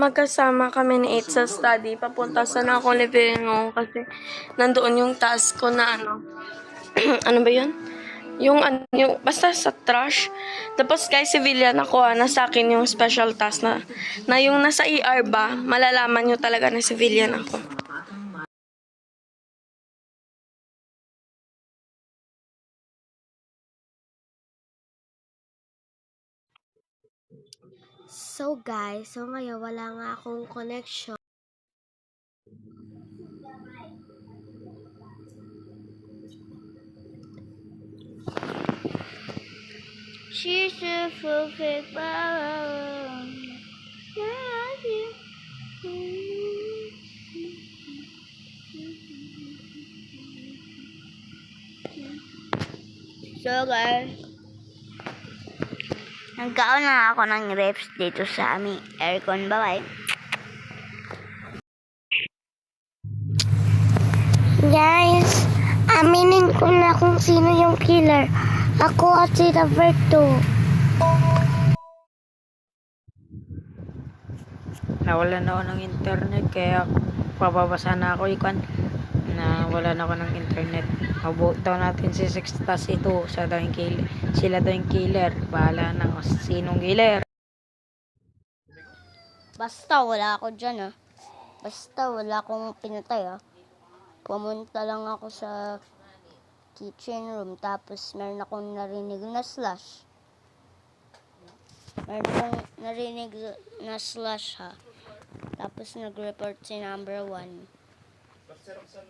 Magkasama kami ni 8 sa study. Papunta sana ako living room kasi nandoon yung task ko na ano ba yun? Yung basta sa trash. Tapos kay civilian ako, nasa akin yung special task na yung nasa ER ba, malalaman nyo talaga na civilian ako. So guys, ngayon wala nga akong connection. She's a perfect flower. So guys, nagkaon na ako ng reps dito sa aming aircon. Bye-bye. Guys, aminin ko na kung sino yung killer. Ako at si Roberto. Nawalan ako ng internet kaya pababasa na ako ikan na wala na ako ng internet. Mabuto natin si Sixtas ito sa daw yung killer. Sila daw yung killer. Bahala na kung sinong killer. Basta wala ako dyan Basta wala akong pinatay Pumunta lang ako sa kitchen room tapos meron akong narinig na slash. Tapos nag-report si number 1.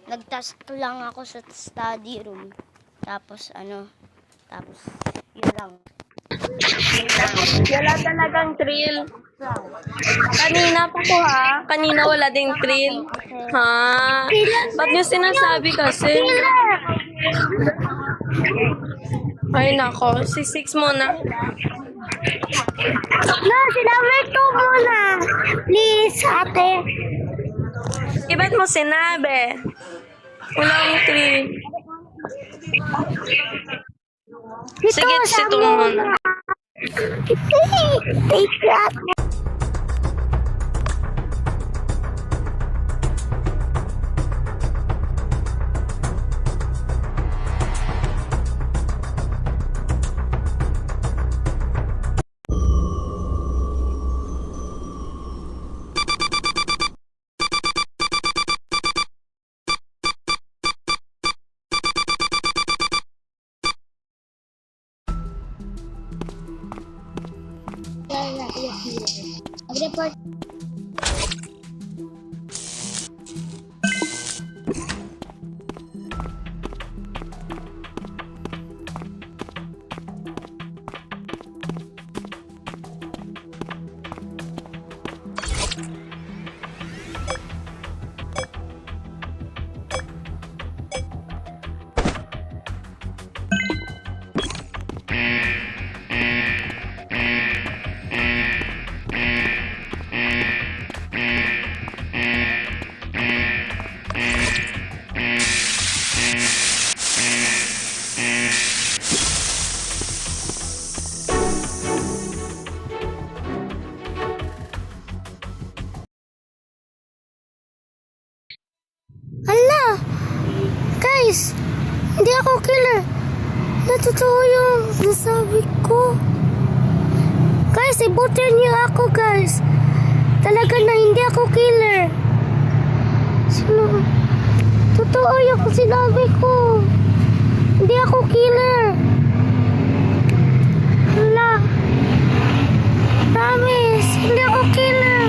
Nag-task lang ako sa study room. Tapos yun lang. Wala talagang thrill. Kanina pa ko Kanina wala ding thrill. Ha? Ba't nyo sinasabi kasi? Ay nako, si 6 muna. No, sinabi ko muna. Please, ate. Ba't mo sinabi? Walang thrill. Sige, sito muna. Take that. Report. Hala! Guys! Hindi ako killer! Natotoo yung nasabi ko. Guys, ibutin niyo ako, guys. Talaga na hindi ako killer. Sino? Totoo yung sinabi ko. Hindi ako killer. Hala. Promise, hindi ako killer.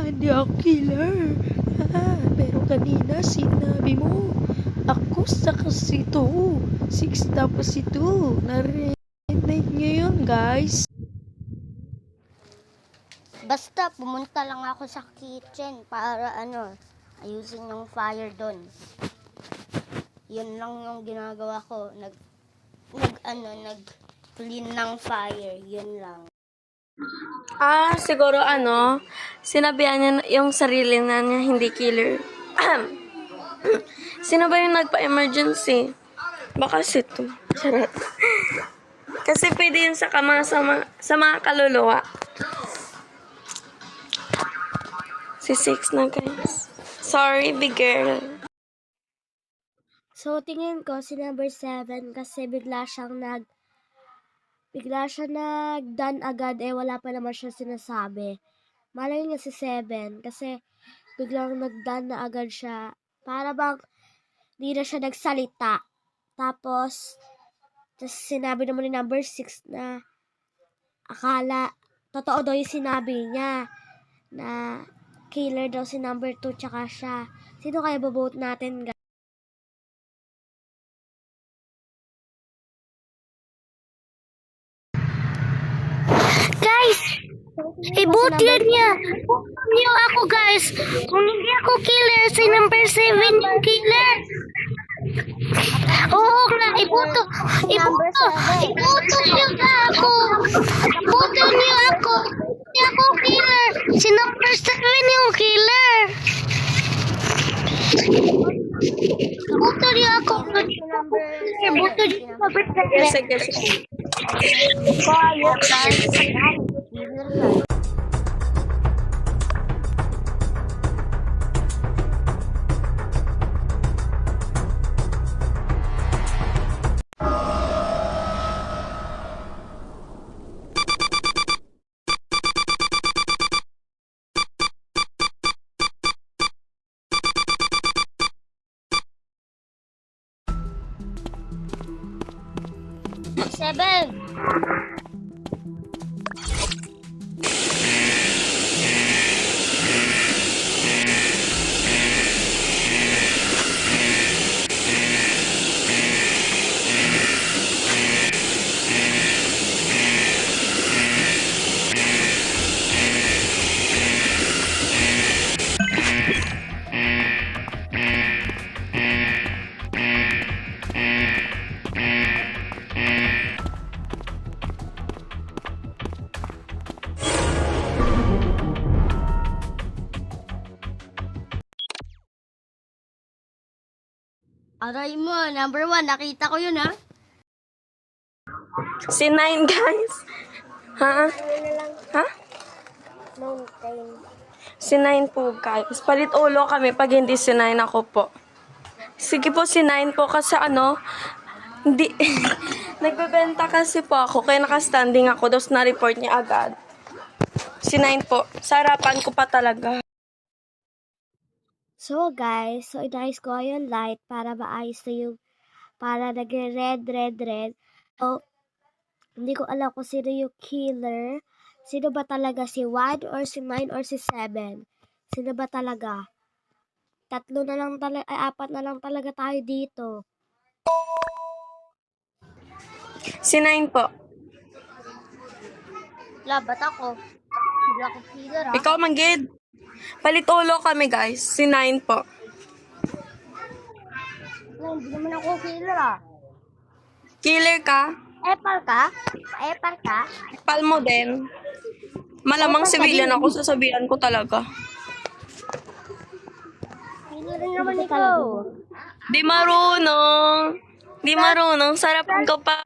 Hindi ako killer. Pero kanina sinabi mo, ako sa kasi 2. 6 tapos si 2. Narinig nyo yun, guys. Basta pumunta lang ako sa kitchen para ayusin yung fire doon. Yun lang yung ginagawa ko. Nag-clean ng fire. Yun lang. Siguro sinabihan niya yung sarili na niya hindi killer. Sino ba yung nagpa-emergency? Baka si to. Charot. Kasi pwede yun sa mga kaluluwa. Si 6 na, guys. Sorry, big girl. So, tingin ko si number 7 kasi bigla siyang nag-done agad wala pa naman siya sinasabi. Malay niya si 7 kasi biglang nag-done na agad siya. Para bang di na siya nagsalita. Tapos sinabi naman ni number 6 na akala, totoo daw yung sinabi niya na killer daw si number 2 tsaka siya. Sino kaya bobote natin, guys? Guys! Ibutin niya! Ibutin niyo ako, guys! Kung hindi ako killer, si number 7 yung killer! Oo nga, ibuto niyo ako! Ibuto niyo ako! Hindi ako killer! Si number 7 yung killer! Ibuto niyo ako! Ibuto niyo ako! Sige. Quiet, guys! Seven! Aray mo, number 1, nakita ko yun, ha? Si 9, guys. Ha? Ha? Mountain. Si 9 po, guys. Palit ulo kami pag hindi si 9 ako po. Sige po, si 9 po kasi hindi, nagbebenta kasi po ako, kaya nakastanding ako, tapos na-report niya agad. Si 9 po, sa harapan ko pa talaga. So guys, inayos ko yung light para maayos na yung, para nag-red. So, hindi ko alam kung sino yung killer. Sino ba talaga, si 1 or si 9 or si 7? Sino ba talaga? 4 na lang talaga, 4 na lang talaga tayo dito. Si 9 po. Labat ako. Hindi ako killer, ha? Ikaw, Manggid. Palit ulo kami, guys. Si 9 po. Hindi naman ako killer, ha? Killer ka? Epal ka? Epal ka? Pal mo din. Malamang civilian ako, sasabihan ko talaga. Killer rin naman ikaw. Di marunong. Sarap ko pa.